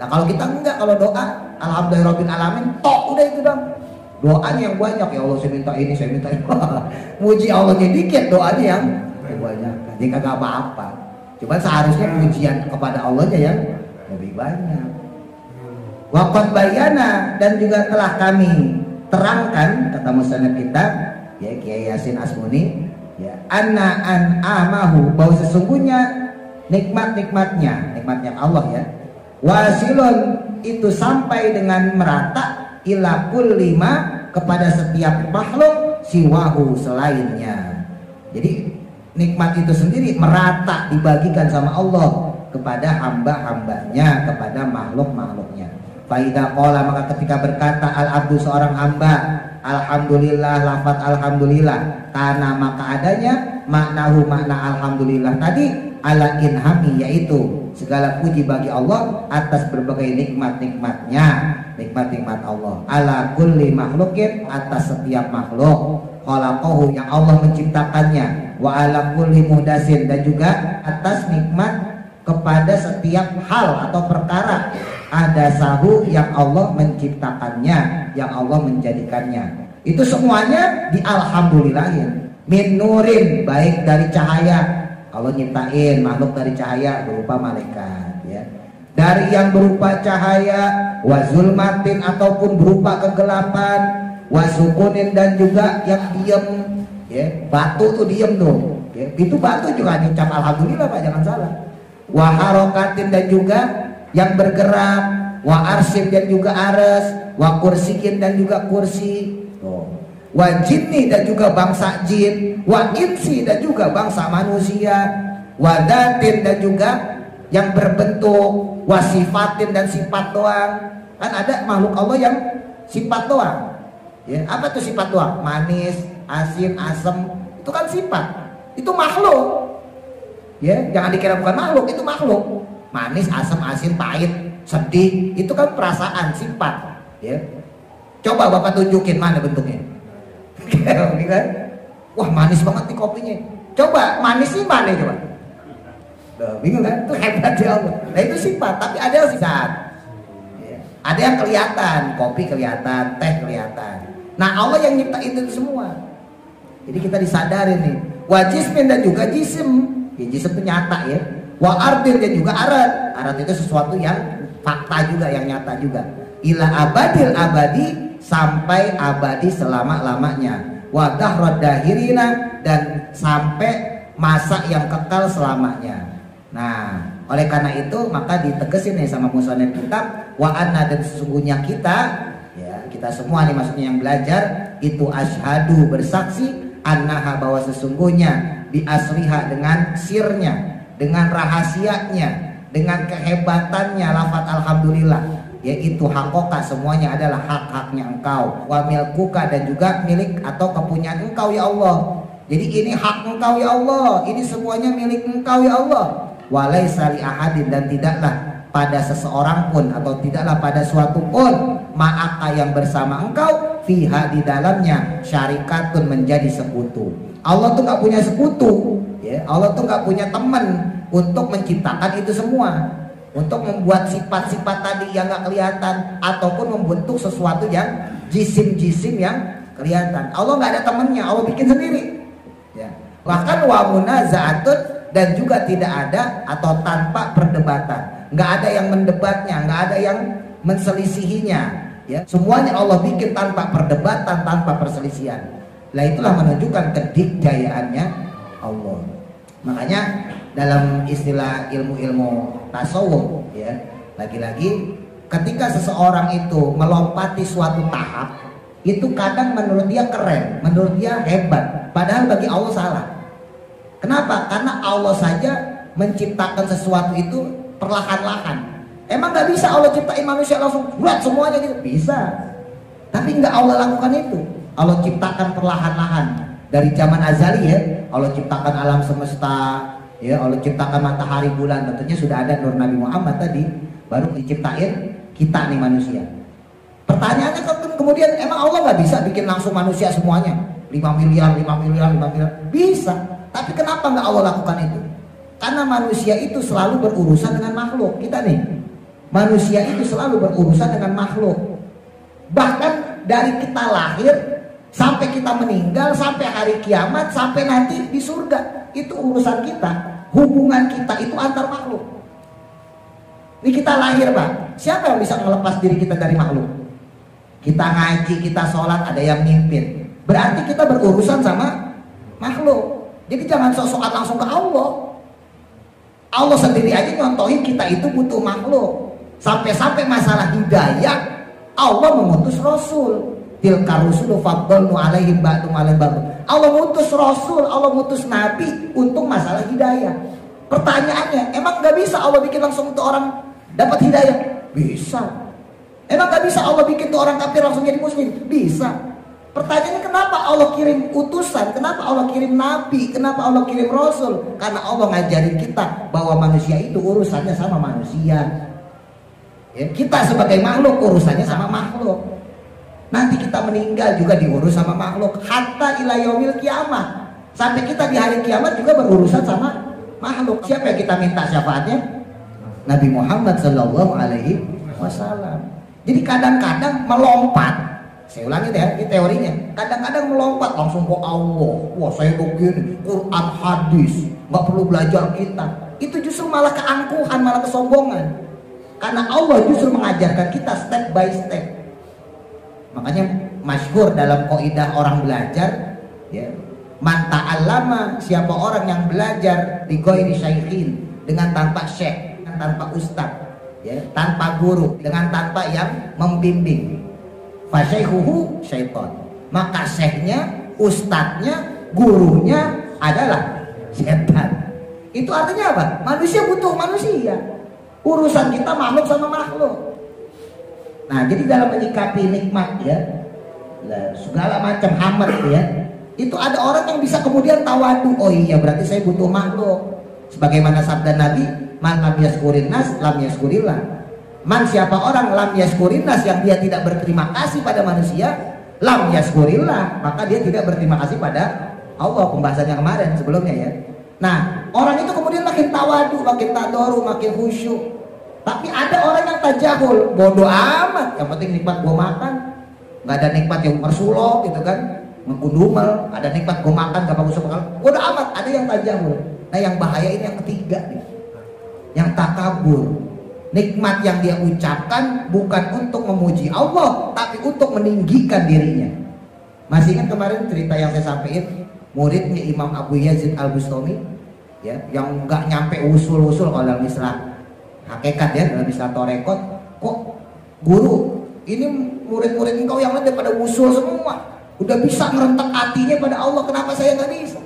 Nah kalau kita enggak, kalau doa alhamdulillahirabbil alamin, tok udah itu dong. Doanya yang banyak, ya Allah saya minta ini, saya minta itu. Muji Allahnya dikit, doanya yang banyak. Jadi kagak apa-apa. Cuma seharusnya pujian kepada Allahnya yang lebih banyak. Waqad bayana, dan juga telah kami terangkan, kata musannaf kita ya Kiai Yasin Asmuni, ya anna an amahu, bahwa sesungguhnya nikmatnya Allah ya, wasilun, itu sampai dengan merata, ila kullima, kepada setiap makhluk, siwahu, selainnya. Jadi nikmat itu sendiri merata dibagikan sama Allah kepada hamba-hambanya, kepada makhluk-makhluknya. Faidah qala, maka ketika berkata al-abdu, seorang hamba, alhamdulillah, lafaz alhamdulillah, karena maka adanya maknahu, makna alhamdulillah tadi, ala inhami, yaitu segala puji bagi Allah atas berbagai nikmat-nikmatnya, nikmat-nikmat Allah, ala kulli makhlukin, atas setiap makhluk, khalaqahu, yang Allah menciptakannya, wa ala kulli muhdasin, dan juga atas nikmat kepada setiap hal atau perkara, ada sahu, yang Allah menciptakannya, yang Allah menjadikannya. Itu semuanya dialhamdulillahin. Min nurin, baik dari cahaya, Allah nyiptain makhluk dari cahaya berupa malaikat ya. Dari yang berupa cahaya, wa zulmatin, ataupun berupa kegelapan, wa sukunin, dan juga yang diem ya. Batu tuh diem tuh ya. Itu batu juga ngucap alhamdulillah, Pak, jangan salah. Wa harokatin, dan juga yang bergerak, wa arsin, dan juga ares, wa kursikin, dan juga kursi, wa jinni, dan juga bangsa jin, wa insi, dan juga bangsa manusia, wa datin, dan juga yang berbentuk, wa sifatin, dan sifat doang. Kan ada makhluk Allah yang sifat doang ya. Apa tuh sifat doang? Manis, asin, asem, itu kan sifat, itu makhluk ya. Jangan dikira bukan makhluk, itu makhluk. Manis, asam, asin, pahit, sedih, itu kan perasaan, sifat ya. Coba Bapak tunjukin mana bentuknya. Wah manis banget nih kopinya. Coba manis sih mana coba. Bingung kan? Itu hebat ya Allah. Nah itu sifat, tapi ada yang sifat ya. Ada yang kelihatan, kopi kelihatan, teh kelihatan. Nah Allah yang nyiptain itu semua. Jadi kita disadarin nih. Wa jismin, dan juga jisim ya, jisim itu nyata ya. Wa ardin, dan juga arat. Arat itu sesuatu yang fakta juga, yang nyata juga. Ila abadil abadi, sampai abadi selama-lamanya. Wa dahrad dahirina, dan sampai masa yang kekal selamanya. Nah, oleh karena itu maka ditegesin nih sama musannif kitab, wa anna, dan sesungguhnya kita ya, kita semua nih maksudnya yang belajar itu, asyhadu, bersaksi, annaha, bahwa sesungguhnya, bi asriha, dengan sirnya, dengan rahasianya, dengan kehebatannya lafaz alhamdulillah, yaitu hakoka, semuanya adalah hak-haknya engkau, wa milkuka, dan juga milik atau kepunyaan engkau ya Allah. Jadi ini hak engkau ya Allah, ini semuanya milik engkau ya Allah. Walaisa li ahadin, dan tidaklah pada seseorang pun atau tidaklah pada suatu pun, ma'aka, yang bersama engkau, fiha, di dalamnya, syarikatun, menjadi sekutu. Allah tuh nggak punya sekutu ya. Allah tuh nggak punya teman untuk menciptakan itu semua, untuk membuat sifat-sifat tadi yang nggak kelihatan, ataupun membentuk sesuatu yang jisim-jisim yang kelihatan. Allah nggak ada temannya, Allah bikin sendiri ya. Bahkan wa munaza'atun, dan juga tidak ada atau tanpa perdebatan, nggak ada yang mendebatnya, nggak ada yang menselisihinya ya. Semuanya Allah bikin tanpa perdebatan, tanpa perselisihan. Nah itulah menunjukkan kedikdayaannya Allah. Makanya dalam istilah ilmu-ilmu tasawuf ya, lagi-lagi ketika seseorang itu melompati suatu tahap, itu kadang menurut dia keren, menurut dia hebat, padahal bagi Allah salah Kenapa? Karena Allah saja menciptakan sesuatu itu perlahan-lahan. Emang nggak bisa Allah ciptain manusia langsung buat semuanya gitu? Bisa. Tapi nggak Allah lakukan itu. Allah ciptakan perlahan-lahan dari zaman azali ya. Allah ciptakan alam semesta, ya Allah ciptakan matahari bulan. Tentunya sudah ada nur Nabi Muhammad tadi. Baru diciptain kita nih manusia. Pertanyaannya kemudian emang Allah nggak bisa bikin langsung manusia semuanya 5 miliar. Bisa. Tapi kenapa nggak Allah lakukan itu? Karena manusia itu selalu berurusan dengan makhluk. Kita nih, manusia itu selalu berurusan dengan makhluk. Bahkan dari kita lahir sampai kita meninggal, sampai hari kiamat, sampai nanti di surga, itu urusan kita. Hubungan kita itu antar makhluk. Ini kita lahir Pak, siapa yang bisa melepas diri kita dari makhluk? Kita ngaji, kita sholat, ada yang mimpin. Berarti kita berurusan sama makhluk. Jadi jangan sok-sokan langsung ke Allah. Allah sendiri aja nyontohin kita itu butuh makhluk. Sampai-sampai masalah hidayah, Allah mengutus Rasul. Tilka rusulu faddalnu alaihim ba'dum 'ala ba'd. Allah mengutus Rasul, Allah mengutus Nabi untuk masalah hidayah. Pertanyaannya, emang gak bisa Allah bikin langsung untuk orang dapat hidayah? Bisa. Emang gak bisa Allah bikin tuh orang kafir langsung jadi muslim? Bisa. Pertanyaannya kenapa Allah kirim utusan? Kenapa Allah kirim nabi? Kenapa Allah kirim rasul? Karena Allah ngajarin kita bahwa manusia itu urusannya sama manusia. Ya, kita sebagai makhluk urusannya sama makhluk. Nanti kita meninggal juga diurus sama makhluk. Hatta ila yaumil kiamah. Sampai kita di hari kiamat juga berurusan sama makhluk. Siapa yang kita minta syafaatnya? Nabi Muhammad Sallallahu Alaihi Wasallam. Jadi kadang-kadang melompat. Saya ulangi deh, ini teorinya. Kadang-kadang melompat langsung ke Allah. Wah saya begini, Quran hadis, nggak perlu belajar kita. Itu justru malah keangkuhan, malah kesombongan. Karena Allah justru mengajarkan kita step by step. Makanya masyhur dalam kaidah orang belajar, ya, man ta'allama, siapa orang yang belajar di ghairi syaikhin, dengan tanpa syekh, dengan tanpa ustaz, ya, tanpa guru, dengan tanpa yang membimbing, fasyaikhuhu syaitan, maka syekhnya, ustadznya, gurunya adalah setan. Itu artinya apa? Manusia butuh manusia. Urusan kita makhluk sama makhluk. Nah, jadi dalam menyikapi nikmat ya, segala macam hamad ya, itu ada orang yang bisa kemudian tawadu. Oh iya, berarti saya butuh makhluk. Sebagaimana sabda Nabi, man lam yaskurin nas lam yaskurillah. Man, siapa orang lam yaskurin nas, yang dia tidak berterima kasih pada manusia, lam yaskurillah, maka dia tidak berterima kasih pada Allah. Pembahasannya kemarin sebelumnya ya. Nah, orang itu kemudian makin tawadu, makin tadoru, makin khusyuk. Tapi ada orang yang tajahul, bodoh amat, yang penting nikmat gua makan, nggak ada nikmat yang mersulok gitu kan, ngekundumel, ada nikmat gua makan gak bagus sekali, bodoh amat. Ada yang tajahul. Nah, yang bahaya ini yang ketiga nih, yang takabur. Nikmat yang dia ucapkan bukan untuk memuji Allah, tapi untuk meninggikan dirinya. Masih ingat kemarin cerita yang saya sampaikan, muridnya Imam Abu Yazid Al-Bustami, ya, yang nggak nyampe usul-usul kalau dalam istilah hakikat ya, dalam istilah torekot. Kok guru, ini murid-murid engkau yang lain pada usul semua, udah bisa merentak hatinya pada Allah, kenapa saya nggak bisa?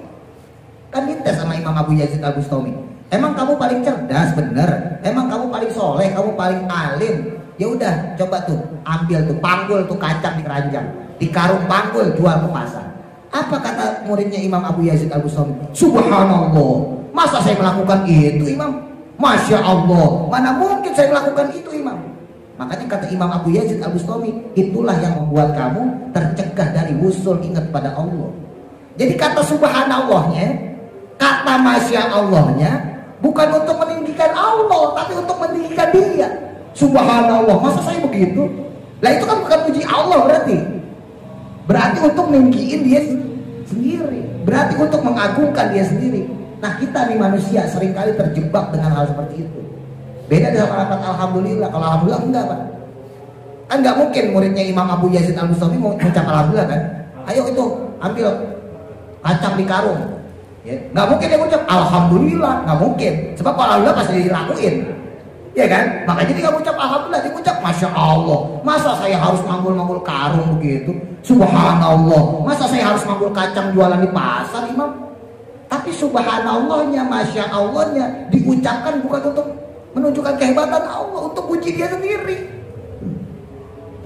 Kan dites sama Imam Abu Yazid Al-Bustami. Emang kamu paling cerdas, bener? Emang kamu paling soleh, kamu paling alim? Ya udah, coba tuh ambil tuh, panggul tuh kacang di keranjang, di karung panggul, jual ke pasar. Apa kata muridnya Imam Abu Yazid Al-Bustami? Subhanallah, masa saya melakukan itu Imam? Masya Allah, mana mungkin saya melakukan itu Imam? Makanya kata Imam Abu Yazid Al-Bustami, itulah yang membuat kamu tercegah dari wusul ingat pada Allah. Jadi kata subhanallahnya, kata masya Allahnya, bukan untuk meninggikan Allah, tapi untuk meninggikan dia. Subhanallah, masa saya begitu? Lah itu kan bukan puji Allah berarti. Berarti untuk meninggiin dia sendiri. Berarti untuk mengagungkan dia sendiri. Nah, kita nih manusia seringkali terjebak dengan hal seperti itu. Beda dengan lafaz alhamdulillah. Kalau alhamdulillah enggak, Pak. Kan enggak mungkin muridnya Imam Abu Yazid Al-Bustami mau mengucap alhamdulillah kan? Ayo itu, ambil kacang di karung. Ya, nggak mungkin dia ngucap alhamdulillah, nggak mungkin. Sebab kalau alhamdulillah pasti dilakuin, ya kan? Makanya dia nggak ngucap alhamdulillah, dia ngucap masya Allah. Masa saya harus manggul-manggul karung begitu? Subhanallah. Masa saya harus manggul kacang jualan di pasar, Imam? Tapi subhanallahnya, masya Allahnya diucapkan bukan untuk menunjukkan kehebatan Allah, untuk puji dia sendiri.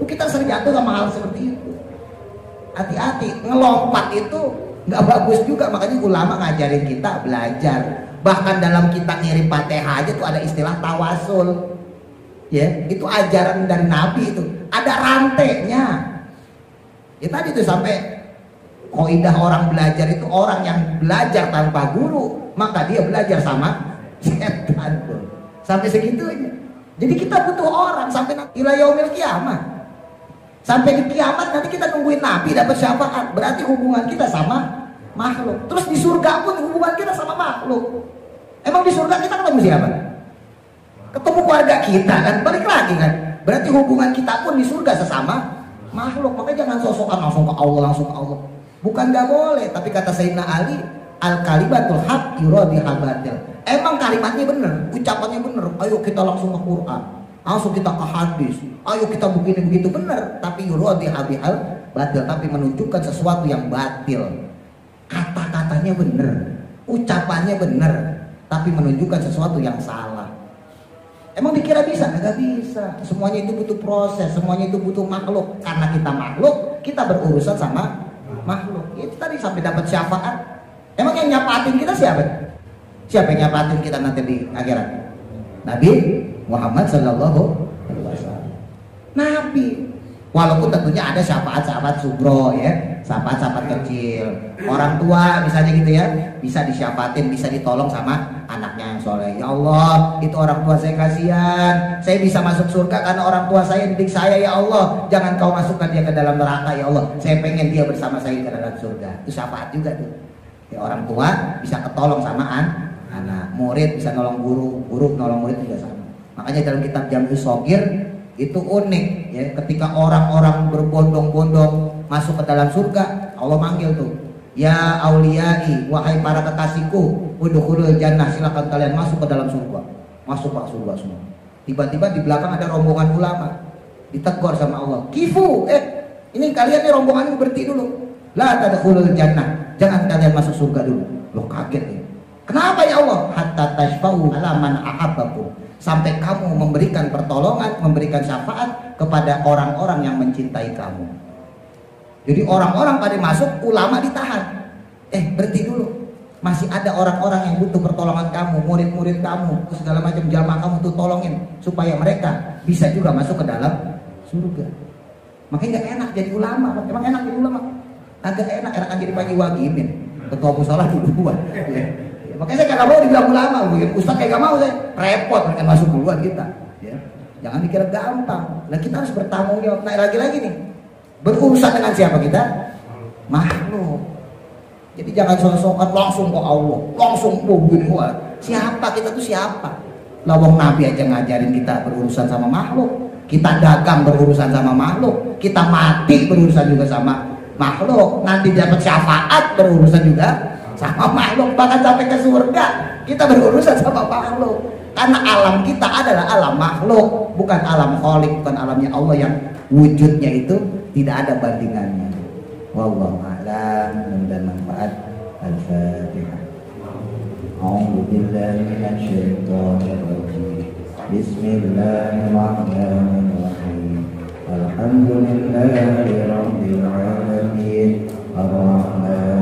Kita sering jatuh sama hal seperti itu. Hati-hati, ngelompat itu nggak bagus juga. Makanya ulama ngajarin kita belajar. Bahkan dalam kita ngirim Fatihah aja tuh ada istilah tawasul. Ya, itu ajaran dari Nabi itu. Ada rantainya. Ya tadi tuh sampai kaidah orang belajar itu orang yang belajar tanpa guru, maka dia belajar sama setan tuh. Sampai segitunya. Jadi kita butuh orang sampai ila yaumil kiamah. Sampai di kiamat nanti kita nungguin Nabi dapat syafaat. Berarti hubungan kita sama makhluk. Terus di surga pun hubungan kita sama makhluk. Emang di surga kita ketemu siapa? Ketemu keluarga kita kan, balik lagi kan. Berarti hubungan kita pun di surga sesama makhluk. Makanya jangan sosokan langsung ke Allah. Bukan gak boleh. Tapi kata Sayyidina Ali, al-kalimatul haq yuradiha batil. Emang kalimatnya bener, ucapannya bener. Ayo kita langsung ke Quran, langsung kita ke hadis. Ayo kita begini begitu bener. Tapi yuradiha bihal batil. Tapi menunjukkan sesuatu yang batil. Kata-katanya bener, ucapannya bener, tapi menunjukkan sesuatu yang salah. Emang dikira bisa? Nggak bisa. Semuanya itu butuh proses, semuanya itu butuh makhluk. Karena kita makhluk, kita berurusan sama makhluk. Itu tadi sampai dapat syafaat. Emang yang nyapatin kita siapa? Siapa yang nyapatin kita nanti di akhirat? Nabi Muhammad Sallallahu Alaihi Wasallam. Nabi. Walaupun tentunya ada syafaat-syafaat subro ya, syafaat-syafaat kecil. Orang tua misalnya gitu ya, bisa disyafaatin, bisa ditolong sama anaknya yang soleh. Ya Allah, itu orang tua saya kasihan. Saya bisa masuk surga karena orang tua saya didik saya, ya Allah. Jangan kau masukkan dia ke dalam neraka, ya Allah. Saya pengen dia bersama saya ke dalam surga. Itu syafaat juga tuh. Ya, orang tua bisa ketolong sama anak, murid bisa nolong guru, guru nolong murid juga sama. Makanya dalam kitab Jam'us Shogir itu unik ya, ketika orang-orang berbondong-bondong masuk ke dalam surga, Allah manggil tuh, ya auliyai, wahai para kekasihku, udkhulul jannah, silakan kalian masuk ke dalam surga. Masuk pak surga semua. Tiba-tiba di belakang ada rombongan ulama, ditegur sama Allah, kifu, ini kalian nih rombongan ini berhenti dulu, la tadkhulul jannah, jangan kalian masuk surga dulu. Loh kaget nih, kenapa ya Allah? Hatta tashfa'u ala man ahabbakum, sampai kamu memberikan pertolongan, memberikan syafaat kepada orang-orang yang mencintai kamu. Jadi orang-orang pada masuk, ulama ditahan. Berhenti dulu. Masih ada orang-orang yang butuh pertolongan kamu, murid-murid kamu, segala macam jamaah kamu tuh tolongin supaya mereka bisa juga masuk ke dalam surga. Makanya gak enak jadi ulama. Emang enak jadi ulama? Agak enakan jadi Pak Iwagimin, ketua musola duluan. Makanya saya gak mau dibilang ulama, Ustaz kayak gak mau saya, repot mereka masuk duluan kita. Ya. Jangan dikira gampang. Nah kita harus bertanggung jawab. Nah lagi-lagi nih, berurusan dengan siapa kita? Makhluk. Jadi jangan sok-sokan langsung ke Allah, langsung begini. Siapa kita tuh siapa? Lawang Nabi aja ngajarin kita berurusan sama makhluk. Kita dagang berurusan sama makhluk. Kita mati berurusan juga sama makhluk. Nanti dapat syafaat berurusan juga sama makhluk, bahkan sampai ke surga kita berurusan sama makhluk. Karena alam kita adalah alam makhluk, bukan alam khaliq, bukan alamnya Allah yang wujudnya itu tidak ada bandingannya. Wallahu a'lam. Dan manfaat. Al-Fatihah. A'udzu billahi minasyaitonir rajim. Bismillahirrahmanirrahim. Alhamdulillahi rabbil alamin. Ar-Rahman